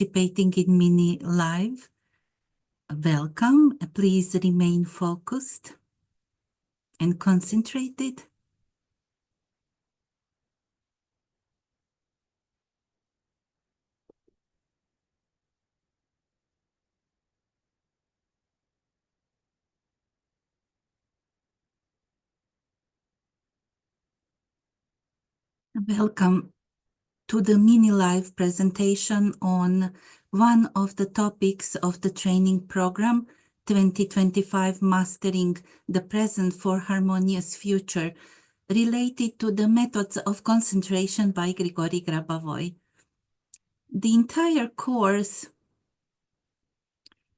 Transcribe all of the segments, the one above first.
participating in mini live. Welcome. Please remain focused and concentrated. Welcome to the mini live presentation on one of the topics of the training program 2025 Mastering the Present for Harmonious Future, related to the methods of concentration by Grigory Grabovoi. The entire course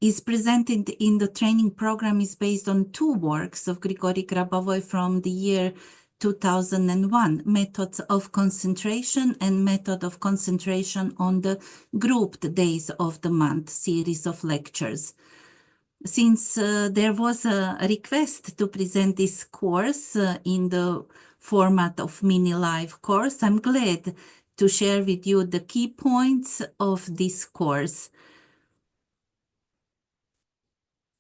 is presented in the training program is based on two works of Grigory Grabovoi from the year 2001, Methods of Concentration and Method of Concentration on the Grouped Days of the Month series of lectures. Since there was a request to present this course in the format of mini live course, I'm glad to share with you the key points of this course.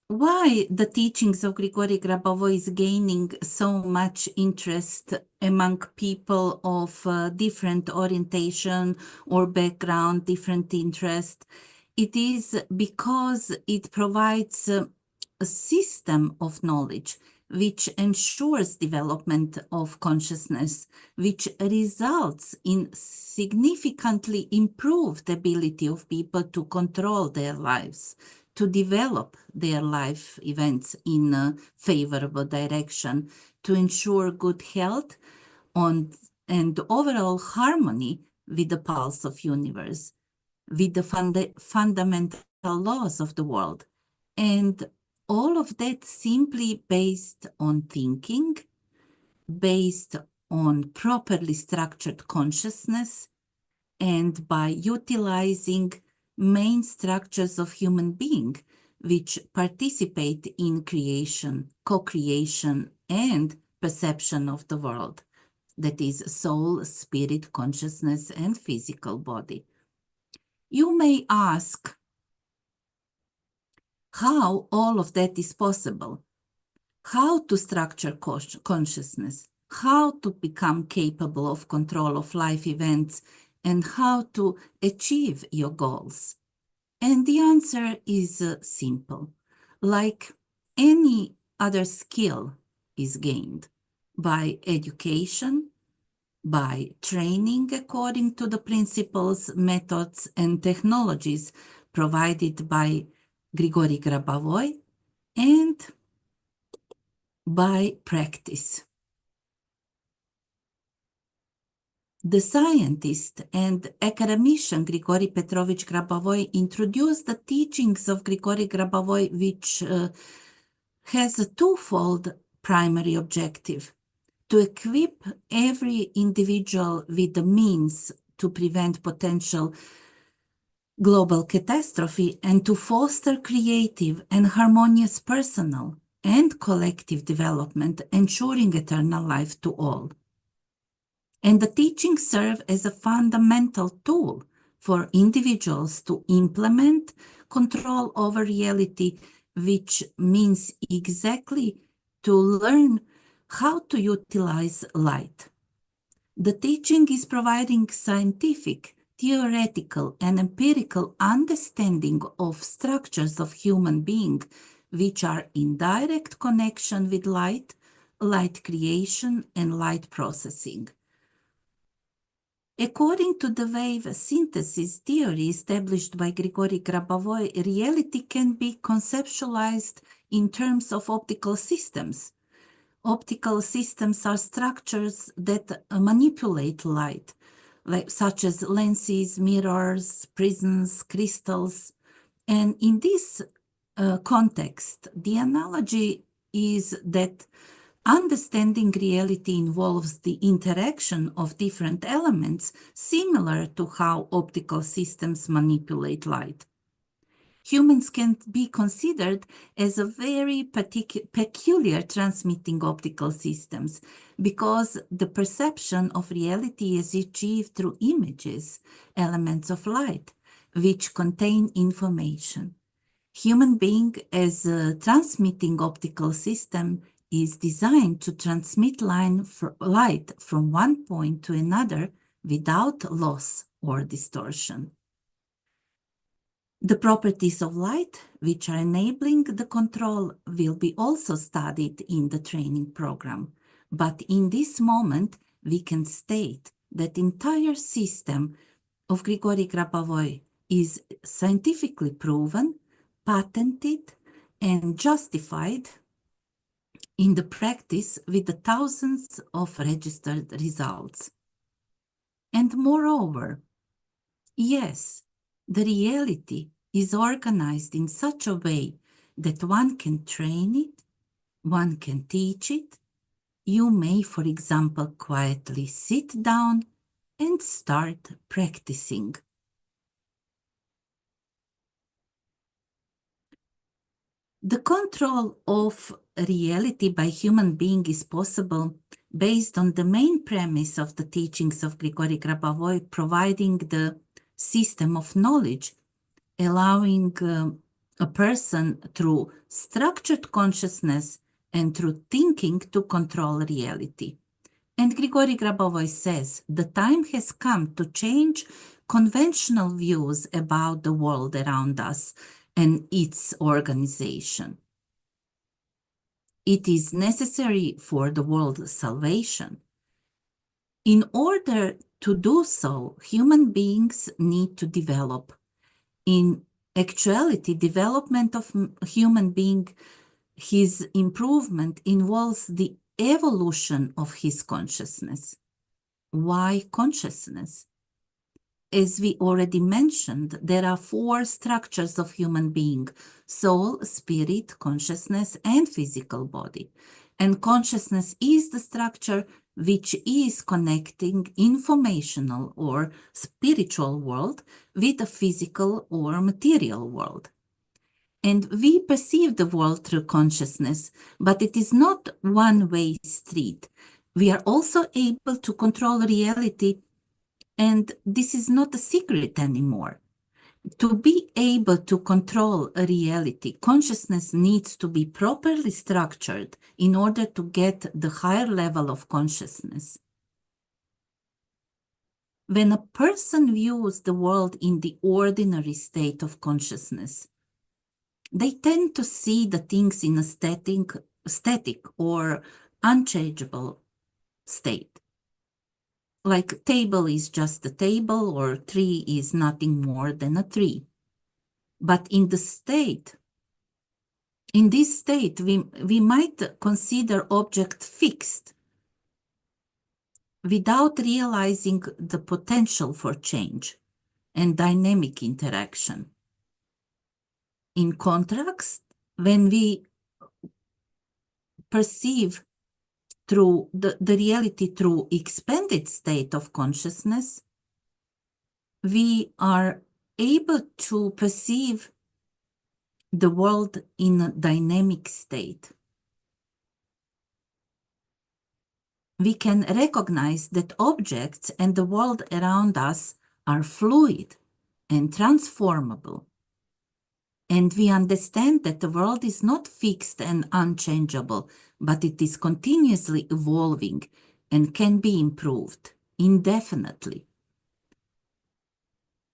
Why the teachings of Grigory Grabovoi is gaining so much interest among people of different orientation or background, different interest? It is because it provides a system of knowledge which ensures development of consciousness, which results in significantly improved ability of people to control their lives, to develop their life events in a favorable direction, to ensure good health and overall harmony with the pulse of universe, with the fundamental laws of the world. And all of that simply based on thinking, based on properly structured consciousness, and by utilizing main structures of human being, which participate in creation, co-creation, and perception of the world. That is soul, spirit, consciousness, and physical body. You may ask how all of that is possible, how to structure consciousness, how to become capable of control of life events, and how to achieve your goals. And the answer is simple. Like any other skill is gained by education, by training according to the principles, methods, and technologies provided by Grigory Grabovoi, and by practice. The scientist and academician Grigory Petrovich Grabovoi introduced the teachings of Grigory Grabovoi, which has a twofold primary objective: to equip every individual with the means to prevent potential global catastrophe, and to foster creative and harmonious personal and collective development, ensuring eternal life to all. And the teachings serve as a fundamental tool for individuals to implement control over reality, which means exactly to learn how to utilize light. The teaching is providing scientific, theoretical, and empirical understanding of structures of human being, which are in direct connection with light, light creation, and light processing. According to the wave synthesis theory established by Grigory Grabovoi, reality can be conceptualized in terms of optical systems. Optical systems are structures that manipulate light, such as lenses, mirrors, prisms, crystals. And in this context, the analogy is that understanding reality involves the interaction of different elements, similar to how optical systems manipulate light. Humans can be considered as a very peculiar transmitting optical systems, because the perception of reality is achieved through images, elements of light, which contain information. Human being as a transmitting optical system is designed to transmit light from one point to another without loss or distortion. The properties of light, which are enabling the control, will be also studied in the training program. But in this moment, we can state that entire system of Grigory Grabovoi is scientifically proven, patented, and justified in the practice with the thousands of registered results. And moreover, yes, the reality is organized in such a way that one can train it, one can teach it. You may, for example, quietly sit down and start practicing. The control of reality by human being is possible based on the main premise of the teachings of Grigory Grabovoi, providing the system of knowledge, allowing a person through structured consciousness and through thinking to control reality. And Grigory Grabovoi says, the time has come to change conventional views about the world around us and its organization. It is necessary for the world's salvation. In order to do so, human beings need to develop. In actuality, development of human being, his improvement involves the evolution of his consciousness. Why consciousness? As we already mentioned, there are 4 structures of human being: soul, spirit, consciousness, and physical body. And consciousness is the structure which is connecting informational or spiritual world with the physical or material world. And we perceive the world through consciousness, but it is not one-way street. We are also able to control reality, and this is not a secret anymore. To be able to control a reality, consciousness needs to be properly structured in order to get the higher level of consciousness. When a person views the world in the ordinary state of consciousness, they tend to see the things in a static or unchangeable state. Like table is just a table, or tree is nothing more than a tree. But in this state, we might consider object fixed without realizing the potential for change and dynamic interaction. In contrast, when we perceive through the reality through expanded state of consciousness, we are able to perceive the world in a dynamic state. We can recognize that objects and the world around us are fluid and transformable. And we understand that the world is not fixed and unchangeable, but it is continuously evolving and can be improved indefinitely.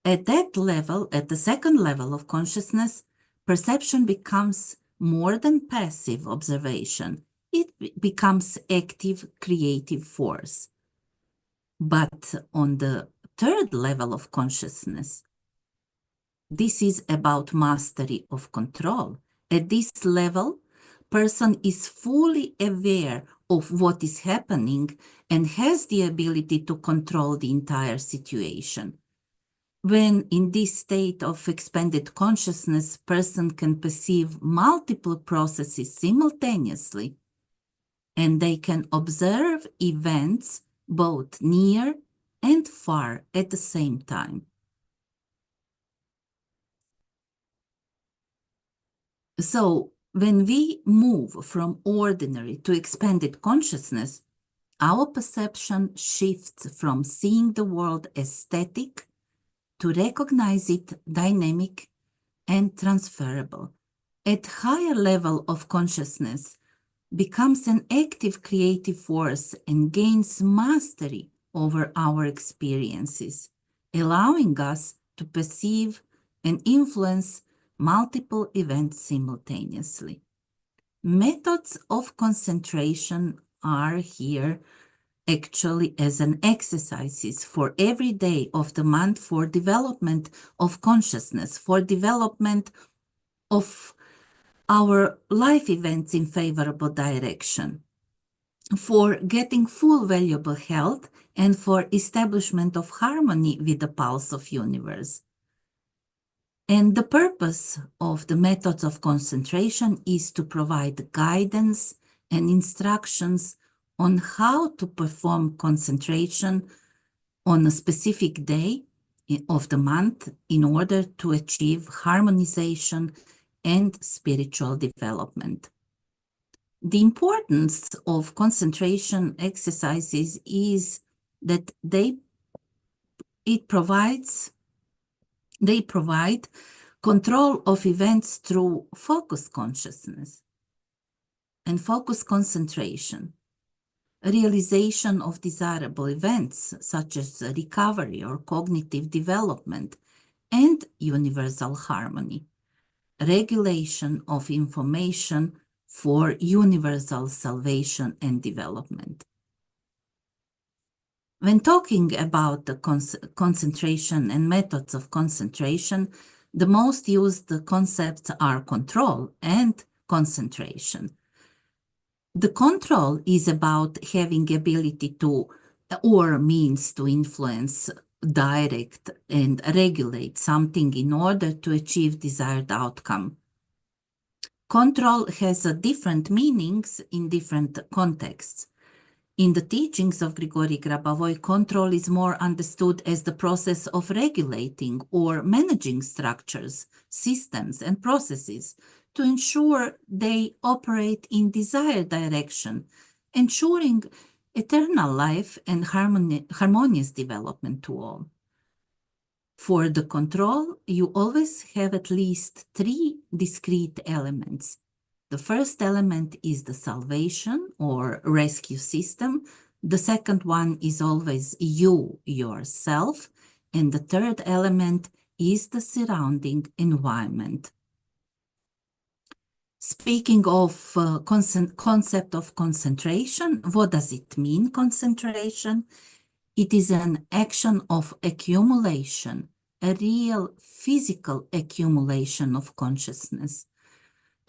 At that level, at the second level of consciousness, perception becomes more than passive observation. It becomes active, creative force. But on the third level of consciousness, this is about mastery of control. At this level, person is fully aware of what is happening and has the ability to control the entire situation. When in this state of expanded consciousness, person can perceive multiple processes simultaneously, and they can observe events both near and far at the same time. So, when we move from ordinary to expanded consciousness, our perception shifts from seeing the world as static to recognize it dynamic and transferable. At higher level of consciousness, becomes an active creative force and gains mastery over our experiences, allowing us to perceive and influence multiple events simultaneously. Methods of concentration are here actually as an exercises for every day of the month for development of consciousness, for development of our life events in favorable direction, for getting full valuable health, and for establishment of harmony with the pulse of universe. And the purpose of the methods of concentration is to provide guidance and instructions on how to perform concentration on a specific day of the month in order to achieve harmonization and spiritual development. The importance of concentration exercises is that they provide control of events through focus consciousness and focus concentration, realization of desirable events such as recovery or cognitive development, and universal harmony, regulation of information for universal salvation and development. When talking about the concentration and methods of concentration, the most used concepts are control and concentration. The control is about having ability to or means to influence, direct, and regulate something in order to achieve desired outcome. Control has different meanings in different contexts. In the teachings of Grigori Grabovoi, control is more understood as the process of regulating or managing structures, systems, and processes to ensure they operate in desired direction, ensuring eternal life and harmonious development to all. For the control, you always have at least 3 discrete elements. The first element is the salvation or rescue system. The second one is always you, yourself. And the third element is the surrounding environment. Speaking of concept of concentration, what does it mean, concentration? It is an action of accumulation, a real physical accumulation of consciousness,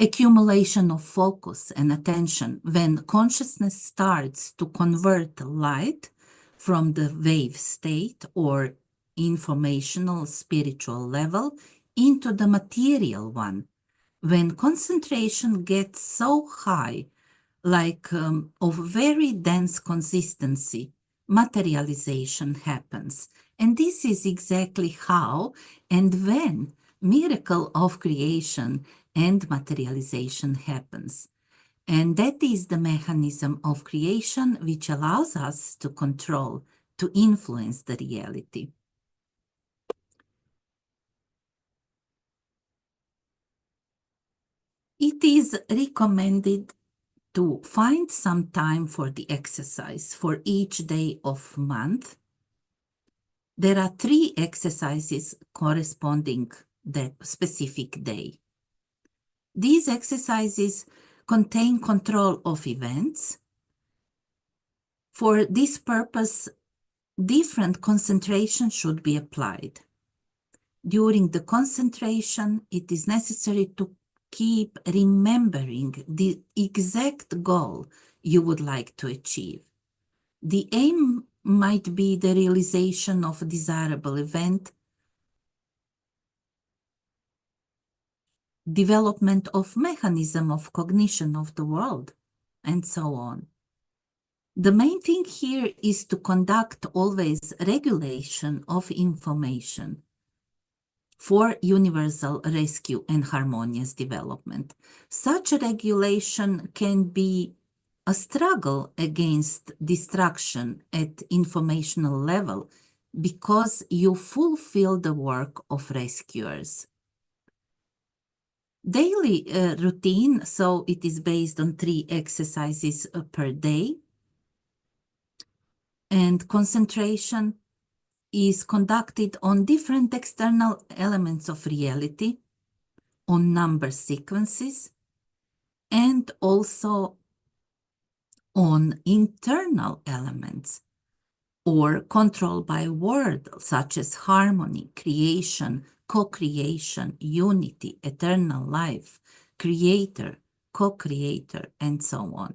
accumulation of focus and attention when consciousness starts to convert light from the wave state or informational spiritual level into the material one. When concentration gets so high, like of very dense consistency, materialization happens. And this is exactly how and when miracle of creation and materialization happens. And that is the mechanism of creation which allows us to control, to influence the reality. It is recommended to find some time for the exercise for each day of month. There are 3 exercises corresponding that specific day. These exercises contain control of events. For this purpose, different concentration should be applied. During the concentration, it is necessary to keep remembering the exact goal you would like to achieve. The aim might be the realization of a desirable event, development of mechanism of cognition of the world, and so on. The main thing here is to conduct always regulation of information for universal rescue and harmonious development. Such a regulation can be a struggle against distraction at informational level because you fulfill the work of rescuers. Daily routine, so it is based on 3 exercises per day. And concentration is conducted on different external elements of reality, on number sequences, and also on internal elements, or controlled by words such as harmony, creation, co-creation, unity, eternal life, creator, co-creator, and so on.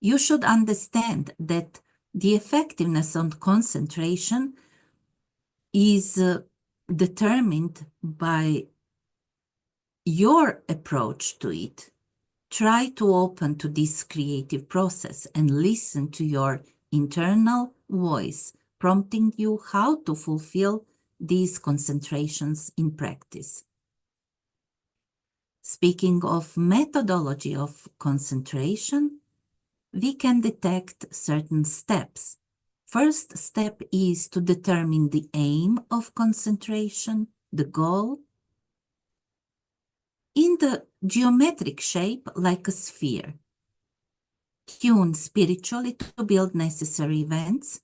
You should understand that the effectiveness on concentration is determined by your approach to it. Try to open to this creative process and listen to your internal voice, prompting you how to fulfill these concentrations in practice. Speaking of methodology of concentration, we can detect certain steps. First step is to determine the aim of concentration, the goal, in the geometric shape like a sphere. Tune spiritually to build necessary events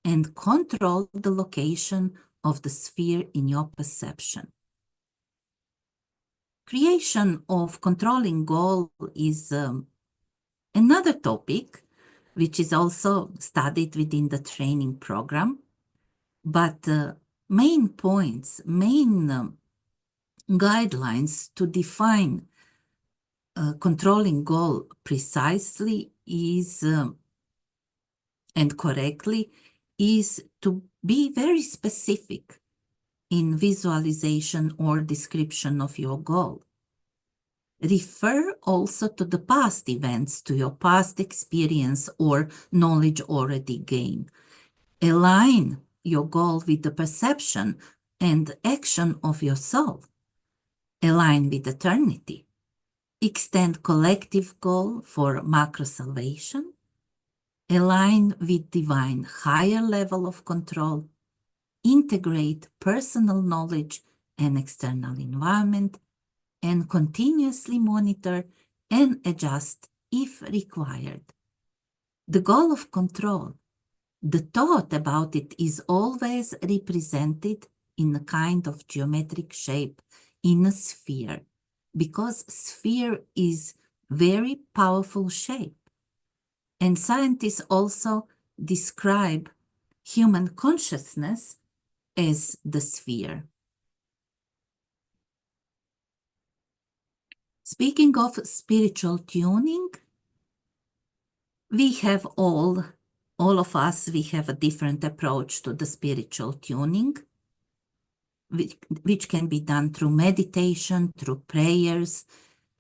and control the location of the sphere in your perception. Creation of controlling goal is another topic which is also studied within the training program, but main points, main guidelines to define controlling goal precisely is and correctly is to be very specific in visualization or description of your goal. Refer also to the past events, to your past experience or knowledge already gained. Align your goal with the perception and action of your soul. Align with eternity. Extend collective goal for macro salvation. Align with divine higher level of control. Integrate personal knowledge and external environment, and continuously monitor and adjust if required. The goal of control, the thought about it is always represented in a kind of geometric shape, in a sphere, because sphere is very powerful shape. And scientists also describe human consciousness as the sphere. Speaking of spiritual tuning, we have all of us, we have a different approach to the spiritual tuning, which can be done through meditation, through prayers,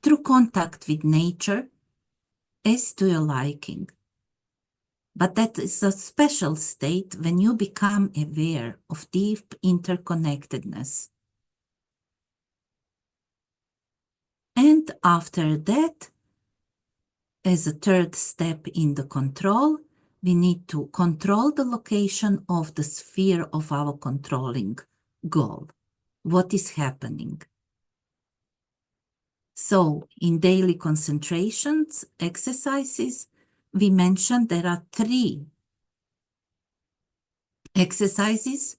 through contact with nature, as to your liking. But that is a special state when you become aware of deep interconnectedness. And after that, as a third step in the control, we need to control the location of the sphere of our controlling goal. What is happening? So, in daily concentrations exercises, we mentioned there are 3 exercises.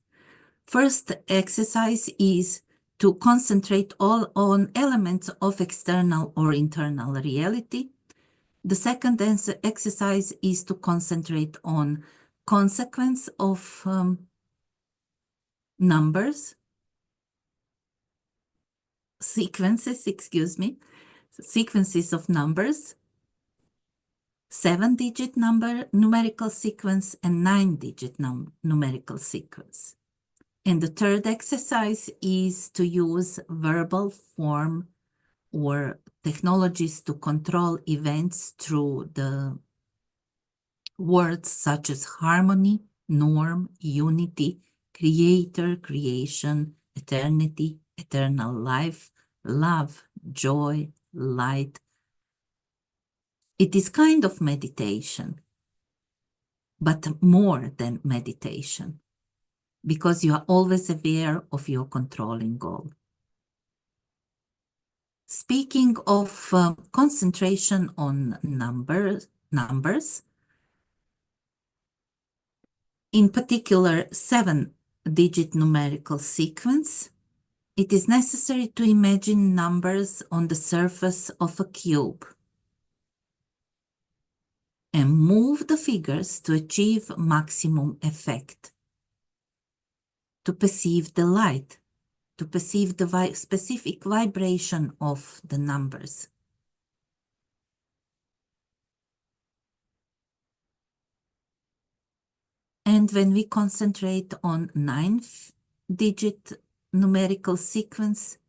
First exercise is to concentrate all on elements of external or internal reality. The second exercise is to concentrate on consequence of numbers, sequences of numbers, 7-digit numerical sequence and 9-digit numerical sequence. And the third exercise is to use verbal form or technologies to control events through the words such as harmony, norm, unity, creator, creation, eternity, eternal life, love, joy, light. It is kind of meditation. but more than meditation, because you are always aware of your controlling goal. Speaking of concentration on numbers, in particular 7-digit numerical sequence, it is necessary to imagine numbers on the surface of a cube and move the figures to achieve maximum effect, to perceive the light, to perceive the specific vibration of the numbers. And when we concentrate on 9-digit numerical sequence,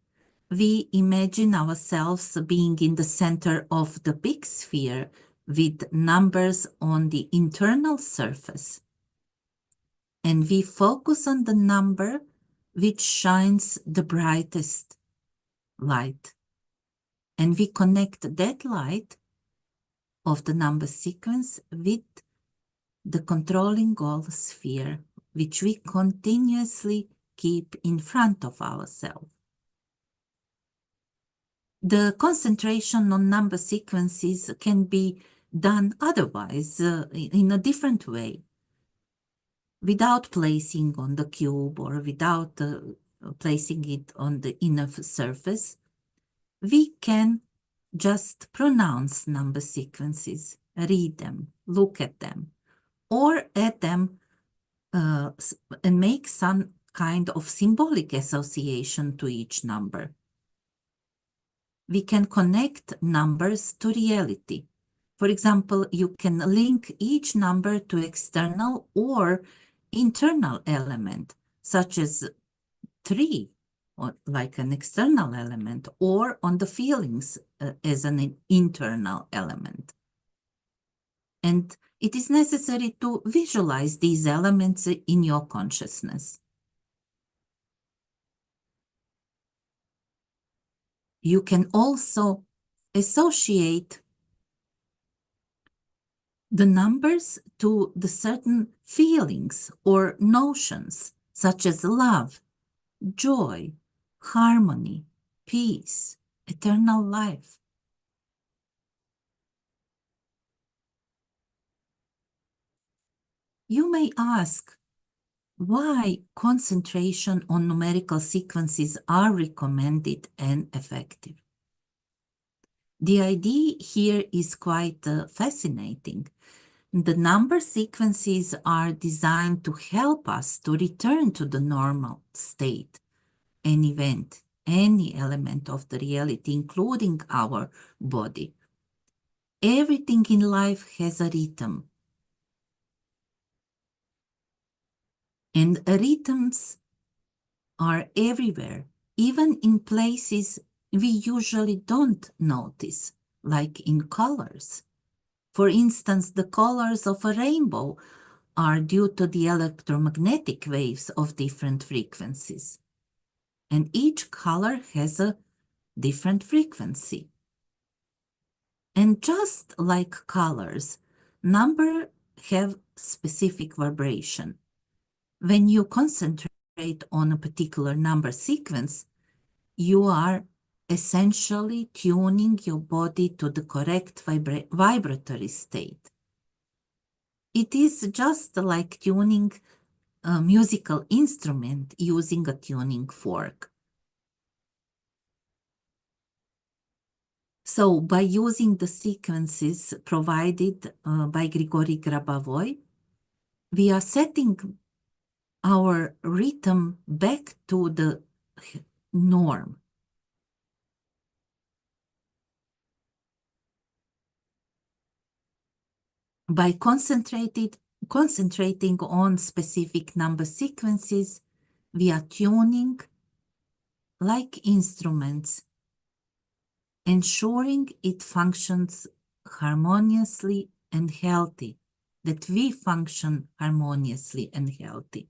we imagine ourselves being in the center of the big sphere with numbers on the internal surface. And we focus on the number which shines the brightest light. And we connect that light of the number sequence with the controlling goal sphere, which we continuously keep in front of ourselves. The concentration on number sequences can be done otherwise, in a different way, without placing on the cube or without placing it on the inner surface. We can just pronounce number sequences, read them, look at them, or add them and make some kind of symbolic association to each number. We can connect numbers to reality. For example, you can link each number to external or internal element, such as 3, or like an external element, or on the feelings as an internal element. And it is necessary to visualize these elements in your consciousness. You can also associate the numbers to the certain feelings or notions, such as love, joy, harmony, peace, eternal life. You may ask why concentration on numerical sequences are recommended and effective. The idea here is quite fascinating. The number sequences are designed to help us to return to the normal state, an event, any element of the reality, including our body. Everything in life has a rhythm. And rhythms are everywhere, even in places we usually don't notice, like in colors. For instance, the colors of a rainbow are due to the electromagnetic waves of different frequencies. And each color has a different frequency. And just like colors, numbers have specific vibration. When you concentrate on a particular number sequence, you are essentially tuning your body to the correct vibratory state. It is just like tuning a musical instrument using a tuning fork. So by using the sequences provided by Grigory Grabovoi, we are setting our rhythm back to the norm. By concentrating on specific number sequences, we are tuning like instruments, ensuring it functions harmoniously and healthy, that we function harmoniously and healthy.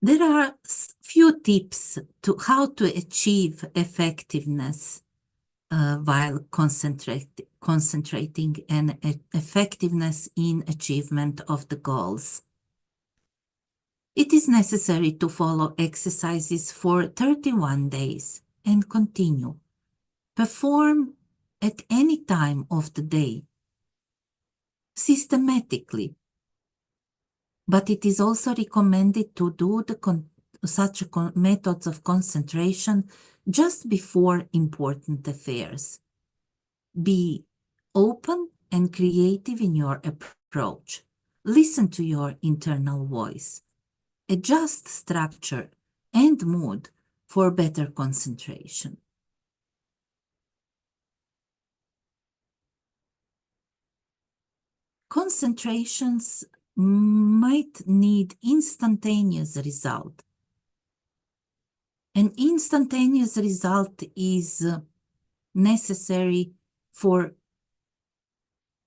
There are few tips to how to achieve effectiveness while concentrating and effectiveness in achievement of the goals. It is necessary to follow exercises for 31 days and continue. Perform at any time of the day, systematically. But it is also recommended to do such methods of concentration just before important affairs. Be open and creative in your approach. Listen to your internal voice. Adjust structure and mood for better concentration. Concentrations might need instantaneous result. An instantaneous result is necessary for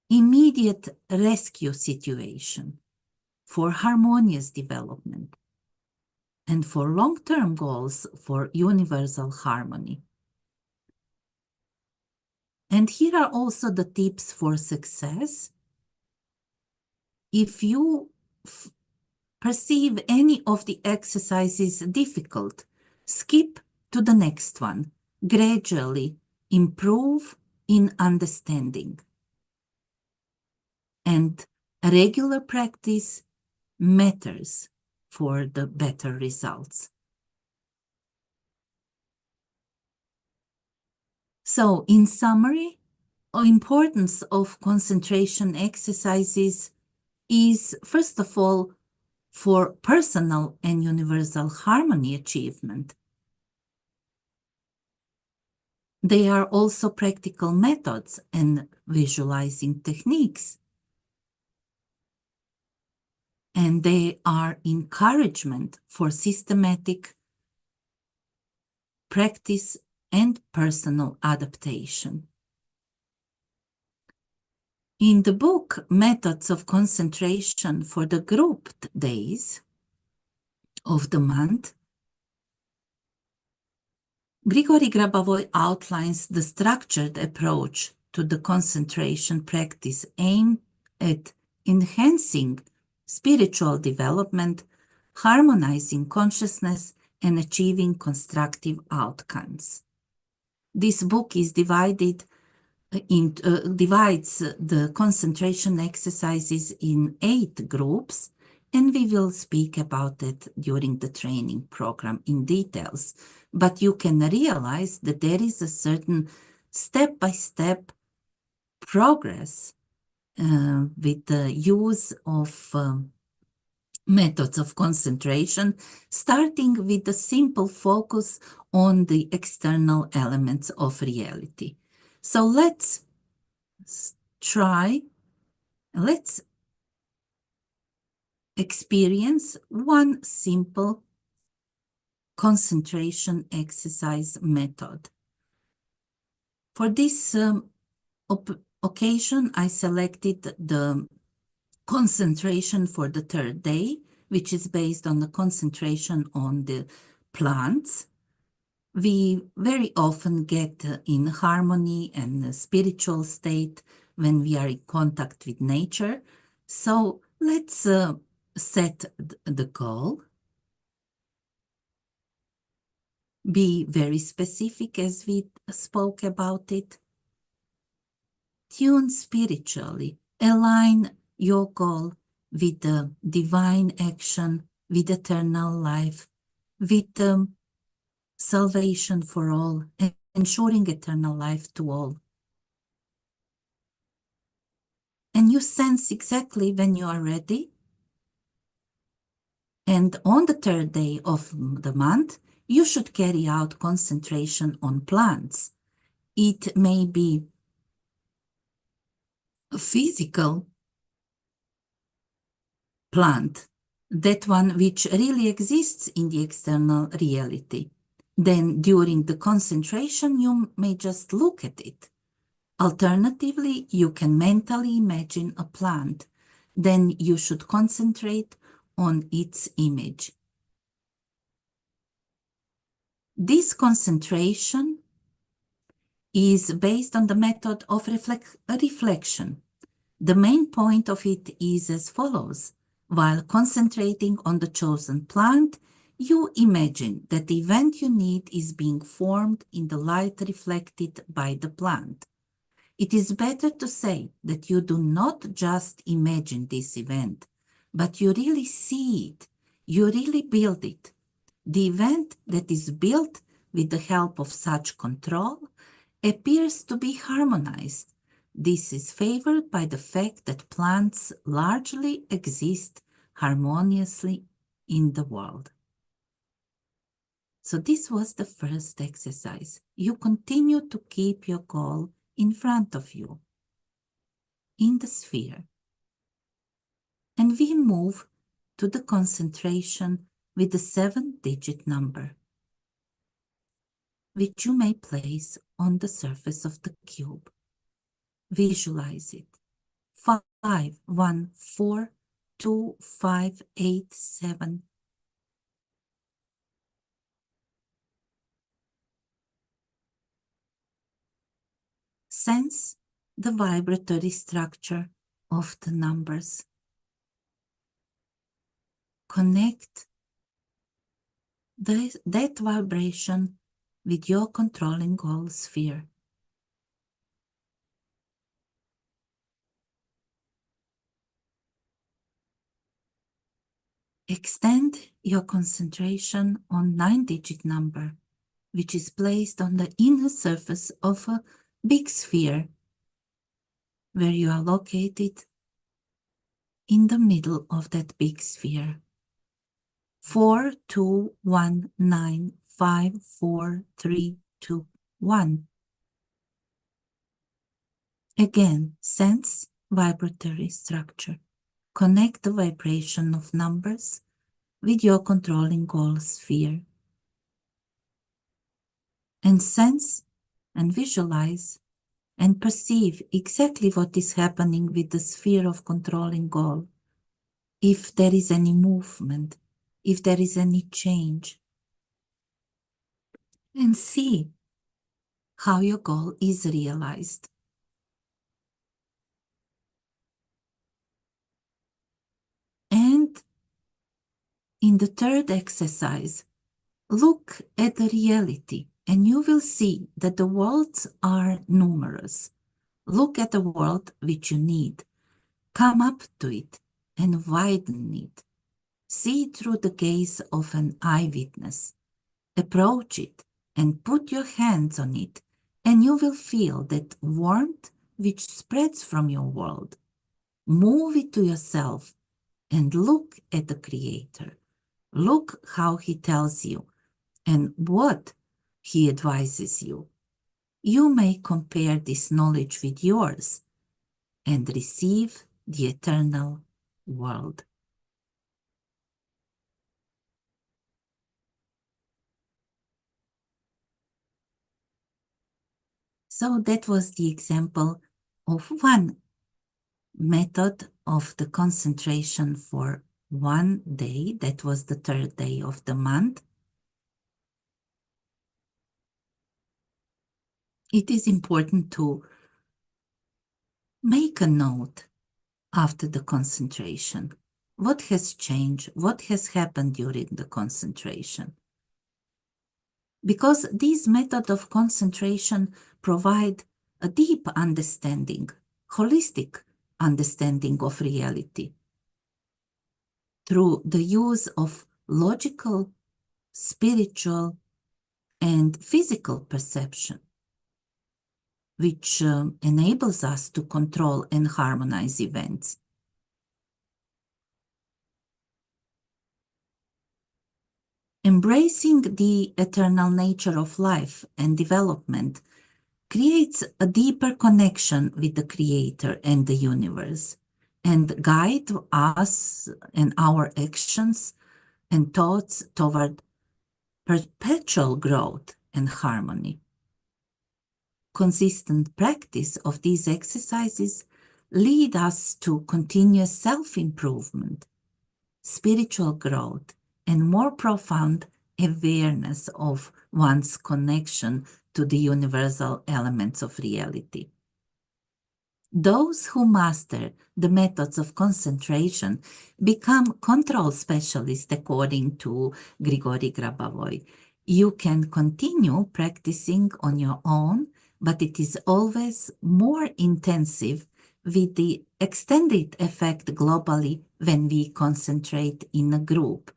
immediate rescue situation, for harmonious development, and for long-term goals for universal harmony. And here are also the tips for success. If you perceive any of the exercises difficult, skip to the next one. Gradually improve in understanding. And regular practice matters for the better results. So, in summary, the importance of concentration exercises is, first of all, for personal and universal harmony achievement. They are also practical methods and visualizing techniques. And they are encouragement for systematic practice and personal adaptation. In the book Methods of Concentration for the Grouped Days of the Month, Grigory Grabovoi outlines the structured approach to the concentration practice aimed at enhancing spiritual development, harmonizing consciousness, and achieving constructive outcomes. This book is divides the concentration exercises in 8 groups, and we will speak about it during the training program in details. But you can realize that there is a certain step-by-step progress with the use of methods of concentration, starting with a simple focus on the external elements of reality. So let's experience one simple concentration exercise method. For this occasion, I selected the concentration for the 3rd day, which is based on the concentration on the plants. We very often get in harmony and a spiritual state when we are in contact with nature. So let's set the goal. Be very specific as we spoke about it. Tune spiritually. Align your goal with the divine action, with eternal life, with salvation for all, and ensuring eternal life to all. And you sense exactly when you are ready. And on the 3rd day of the month, you should carry out concentration on plants. It may be a physical plant, that one which really exists in the external reality. Then during the concentration, you may just look at it. Alternatively, you can mentally imagine a plant. Then you should concentrate on its image. This concentration is based on the method of reflection. The main point of it is as follows. While concentrating on the chosen plant, you imagine that the event you need is being formed in the light reflected by the plant. It is better to say that you do not just imagine this event, but you really see it, you really build it. The event that is built with the help of such control appears to be harmonized. This is favored by the fact that plants largely exist harmoniously in the world. So this was the first exercise. You continue to keep your goal in front of you, in the sphere. And we move to the concentration with the 7-digit number, which you may place on the surface of the cube. Visualize it. 5, 1, 4, 2, 5, 8, 7. Sense the vibratory structure of the numbers. Connect that vibration with your controlling goal sphere. Extend your concentration on 9-digit number, which is placed on the inner surface of a big sphere, where you are located in the middle of that big sphere. 4, 2, 1, 9, 5, 4, 3, 2, 1. Again, sense vibratory structure. Connect the vibration of numbers with your controlling goal sphere. And sense and visualize and perceive exactly what is happening with the sphere of controlling goal. If there is any movement, if there is any change. And see how your goal is realized. And in the third exercise, look at the reality and you will see that the worlds are numerous. Look at the world which you need. Come up to it and widen it. See it through the gaze of an eyewitness. Approach it and put your hands on it, and you will feel that warmth which spreads from your world. Move it to yourself and look at the Creator. Look how He tells you and what He advises you. You may compare this knowledge with yours and receive the eternal world. So that was the example of one method of the concentration for one day. That was the third day of the month. It is important to make a note after the concentration. What has changed? What has happened during the concentration? Because these methods of concentration provide a deep understanding, holistic understanding of reality through the use of logical, spiritual, and physical perception, which enables us to control and harmonize events. Embracing the eternal nature of life and development creates a deeper connection with the Creator and the universe, and guide us and our actions and thoughts toward perpetual growth and harmony. Consistent practice of these exercises lead us to continuous self-improvement, spiritual growth, and more profound awareness of one's connection to the universal elements of reality. Those who master the methods of concentration become control specialists, according to Grigory Grabovoi. You can continue practicing on your own, but it is always more intensive with the extended effect globally when we concentrate in a group.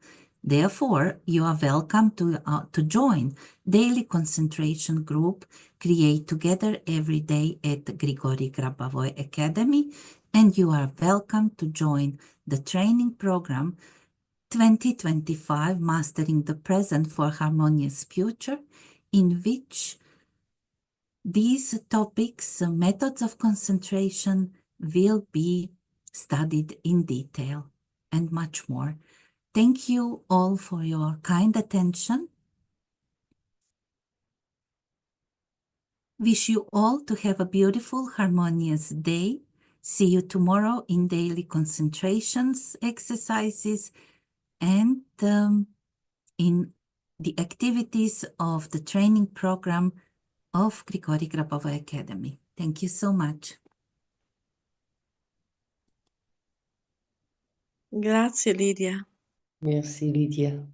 Therefore, you are welcome to join daily concentration group create together every day at Grigory Grabovoi Academy, and you are welcome to join the training program 2025 Mastering the Present for Harmonious Future, in which these topics, methods of concentration, will be studied in detail and much more. Thank you all for your kind attention. Wish you all to have a beautiful, harmonious day. See you tomorrow in daily concentrations exercises and in the activities of the training program of Grigory Grabovoi Academy. Thank you so much. Grazie Lidia. Merci Lidia.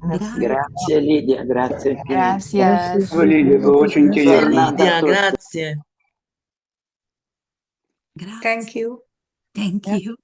Grazie Lidia, grazie infinite. Gracias. Lidia, voce in Grazie giornata Lidia, a tutti. grazie. Grazie. Thank you. Thank Yeah. you.